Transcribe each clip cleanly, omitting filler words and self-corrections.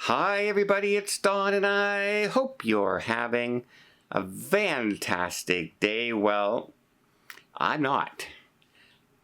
Hi everybody, it's Don and I hope you're having a fantastic day. Well, I'm not.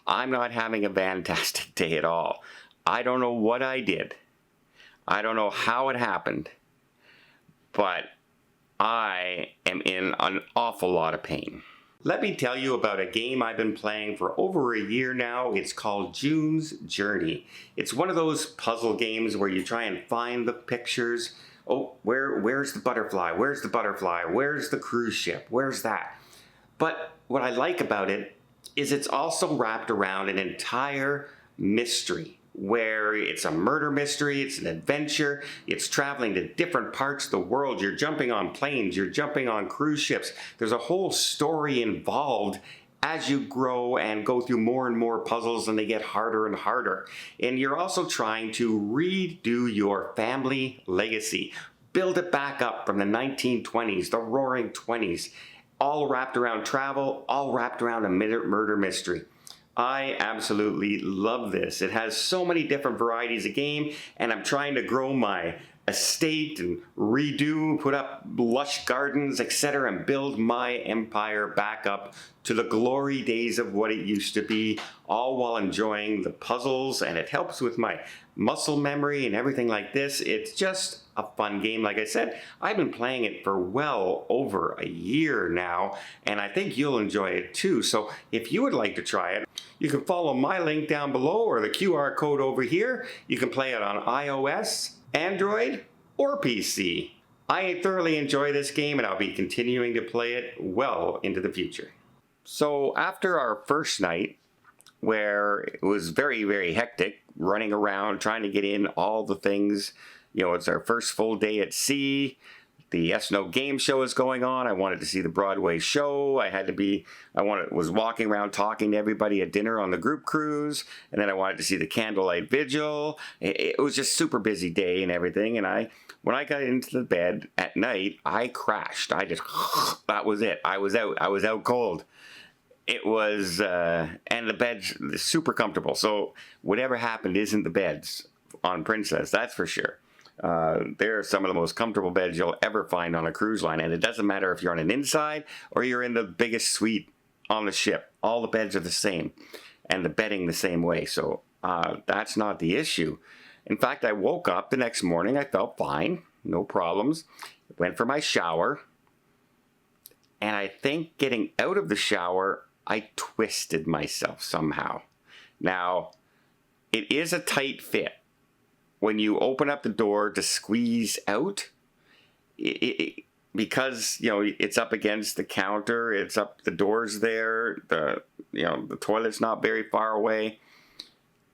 I'm not having a fantastic day at all. I don't know what I did. I don't know how it happened, but I am in an awful lot of pain. Let me tell you about a game I've been playing for over a year now. It's called June's Journey. It's one of those puzzle games where you try and find the pictures. Oh, where's the butterfly? Where's the butterfly? Where's the cruise ship? Where's that? But what I like about it is it's also wrapped around an entire mystery, where it's a murder mystery, it's an adventure, it's traveling to different parts of the world, you're jumping on planes, you're jumping on cruise ships. There's a whole story involved as you grow and go through more and more puzzles, and they get harder and harder. And you're also trying to redo your family legacy, build it back up from the 1920s, the roaring 20s, all wrapped around travel, all wrapped around a murder mystery. I absolutely love this. It has so many different varieties of game, and I'm trying to grow my estate and redo, put up lush gardens, etc., and build my empire back up to the glory days of what it used to be, all while enjoying the puzzles, and it helps with my muscle memory and everything like this. It's just a fun game. Like I said, I've been playing it for well over a year now, and I think you'll enjoy it too. So if you would like to try it, you can follow my link down below or the QR code over here. You can play it on iOS, Android, or PC. I thoroughly enjoy this game, and I'll be continuing to play it well into the future. So after our first night, where it was very, very hectic, running around, trying to get in all the things, you know, it's our first full day at sea. The Yes No Game Show is going on. I wanted to see the Broadway show. Was walking around talking to everybody at dinner on the group cruise. And then I wanted to see the candlelight vigil. It was just super busy day and everything. And when I got into the bed at night, I crashed. That was it. I was out cold. It was, and the bed's super comfortable. So whatever happened isn't the beds on Princess, that's for sure. They're some of the most comfortable beds you'll ever find on a cruise line, and it doesn't matter if you're on an inside or you're in the biggest suite on the ship. All the beds are the same, and the bedding the same way, so that's not the issue. In fact, I woke up the next morning, I felt fine, no problems, went for my shower, and I think getting out of the shower, I twisted myself somehow. Now, it is a tight fit. When you open up the door to squeeze out, because, you know, it's up against the counter, the door's there, the toilet's not very far away.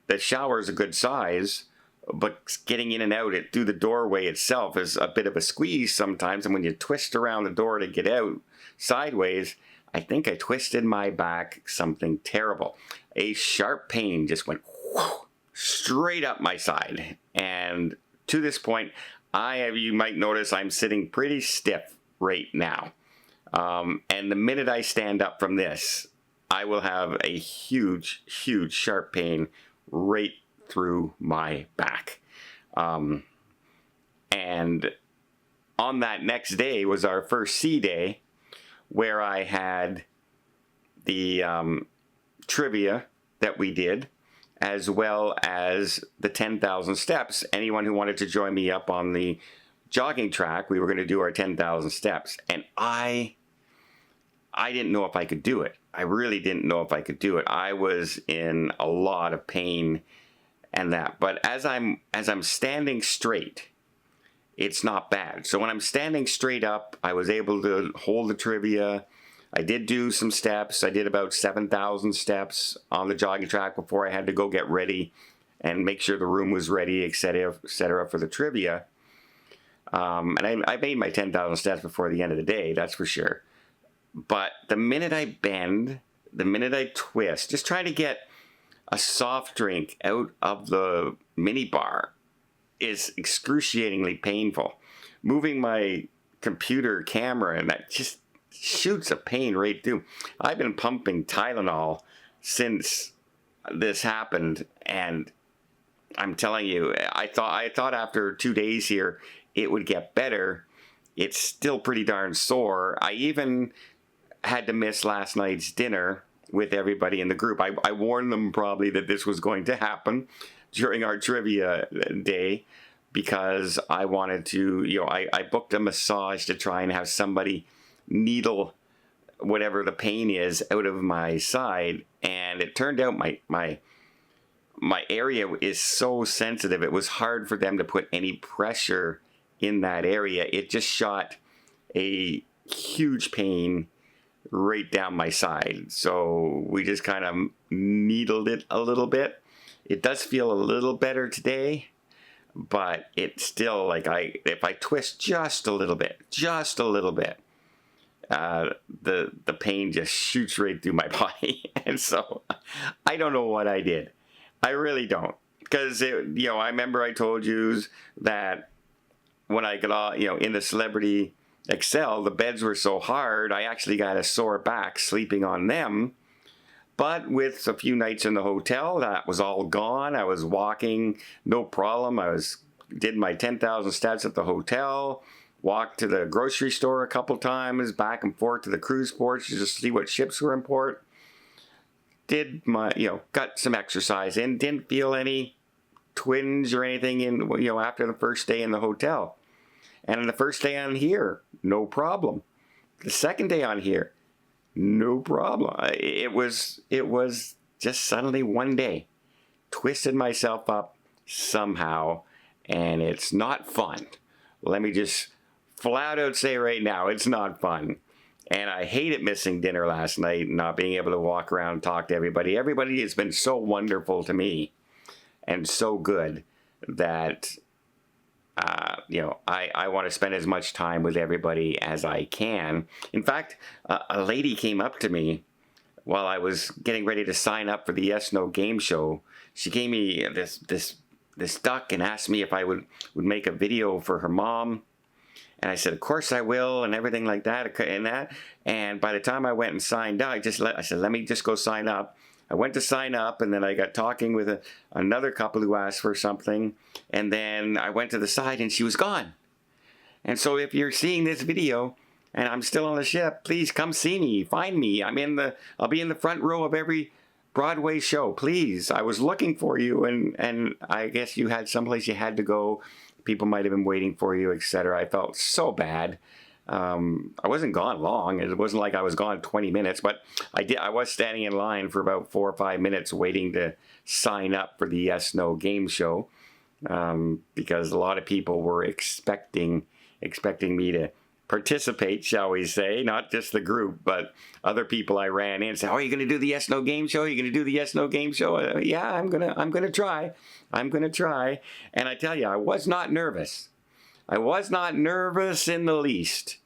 The shower is a good size, but getting in and out through the doorway itself is a bit of a squeeze sometimes. And when you twist around the door to get out sideways, I think I twisted my back something terrible. A sharp pain just went whoosh, straight up my side, and to this point, you might notice I'm sitting pretty stiff right now. And the minute I stand up from this, I will have a huge, huge sharp pain right through my back. And on that next day was our first sea day, where I had the trivia that we did, as well as the 10,000 steps. Anyone who wanted to join me up on the jogging track, we were going to do our 10,000 steps. And I didn't know if I could do it. I really didn't know if I could do it. I was in a lot of pain and that. But as I'm standing straight, it's not bad. So when I'm standing straight up, I was able to hold the trivia. I did do some steps. I did about 7,000 steps on the jogging track before I had to go get ready and make sure the room was ready, etc., for the trivia. And I made my 10,000 steps before the end of the day, that's for sure. But the minute I bend, the minute I twist, just trying to get a soft drink out of the mini bar is excruciatingly painful. Moving my computer camera, and that just shoots a pain right through. I've been pumping Tylenol since this happened, and I'm telling you, I thought after 2 days here it would get better. It's still pretty darn sore. I even had to miss last night's dinner with everybody in the group. I warned them probably that this was going to happen during our trivia day, because I wanted to, I booked a massage to try and have somebody needle whatever the pain is out of my side, and it turned out my area is so sensitive, it was hard for them to put any pressure in that area. It just shot a huge pain right down my side. So we just kind of needled it a little bit. It does feel a little better today, but it's still like if I twist just a little bit, the pain just shoots right through my body. And so I don't know what I did. I really don't. Because, I remember I told you that when I got, in the Celebrity Excel, the beds were so hard, I actually got a sore back sleeping on them. But with a few nights in the hotel, that was all gone. I was walking, no problem. Did my 10,000 steps at the hotel, walked to the grocery store a couple times, back and forth to the cruise ports to just see what ships were in port. Did my, got some exercise in, didn't feel any twinge or anything after the first day in the hotel. And on the first day on here, no problem. The second day on here, no problem. It was just suddenly one day, twisted myself up somehow, and it's not fun. Let me just flat out say right now, it's not fun. And I hated missing dinner last night, not being able to walk around and talk to everybody. Everybody has been so wonderful to me and so good that, I want to spend as much time with everybody as I can. In fact, a lady came up to me while I was getting ready to sign up for the Yes No game show. She gave me this duck and asked me if I would make a video for her mom. And I said, of course I will, and everything like that. And by the time I went and signed up, I said, let me just go sign up. I went to sign up, and then I got talking with another couple who asked for something. And then I went to the side, and she was gone. And so if you're seeing this video, and I'm still on the ship, please come see me, find me. I'll be in the front row of every Broadway show, please. I was looking for you, and I guess you had someplace you had to go. People might have been waiting for you, etc. I felt so bad. I wasn't gone long. It wasn't like I was gone 20 minutes, but I was standing in line for about 4 or 5 minutes waiting to sign up for the Yes No game show, because a lot of people were expecting me to participate, shall we say, not just the group, but other people I ran in and said, "Oh, are you going to do the Yes No game show? Are you going to do the Yes No game show?" Yeah, I'm gonna try. I'm gonna try. And I tell you, I was not nervous. I was not nervous in the least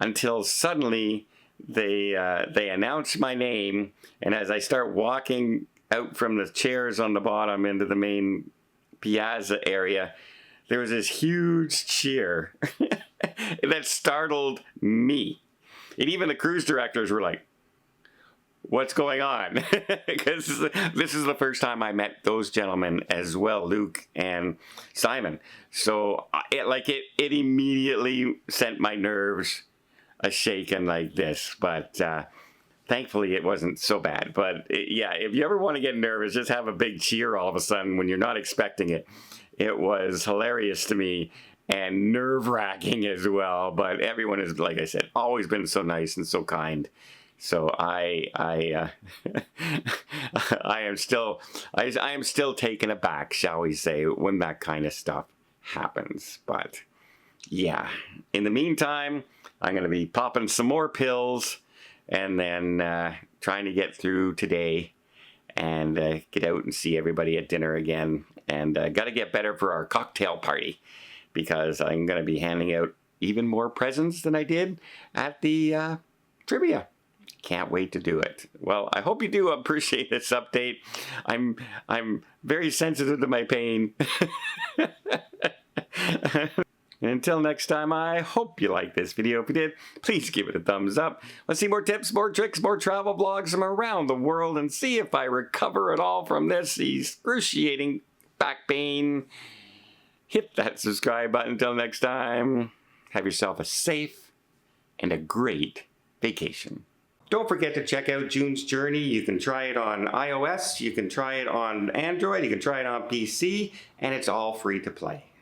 until suddenly they announced my name, and as I start walking out from the chairs on the bottom into the main piazza area, there was this huge cheer that startled me. And even the cruise directors were like, what's going on? Because this is the first time I met those gentlemen as well, Luke and Simon. So it immediately sent my nerves a shaking like this. But thankfully it wasn't so bad. But yeah, if you ever want to get nervous, just have a big cheer all of a sudden when you're not expecting it. It was hilarious to me and nerve-wracking as well. But everyone has, like I said, always been so nice and so kind. So I am still taken aback, shall we say, when that kind of stuff happens. But yeah, in the meantime, I'm going to be popping some more pills and then trying to get through today and get out and see everybody at dinner again. And got to get better for our cocktail party, because I'm going to be handing out even more presents than I did at the trivia. Can't wait to do it. Well, I hope you do appreciate this update. I'm very sensitive to my pain. And until next time, I hope you liked this video. If you did, please give it a thumbs up. Let's see more tips, more tricks, more travel vlogs from around the world, and see if I recover at all from this excruciating back pain. Hit that subscribe button. Until next time, have yourself a safe and a great vacation. Don't forget to check out June's Journey. You can try it on iOS, you can try it on Android, you can try it on PC, and it's all free to play.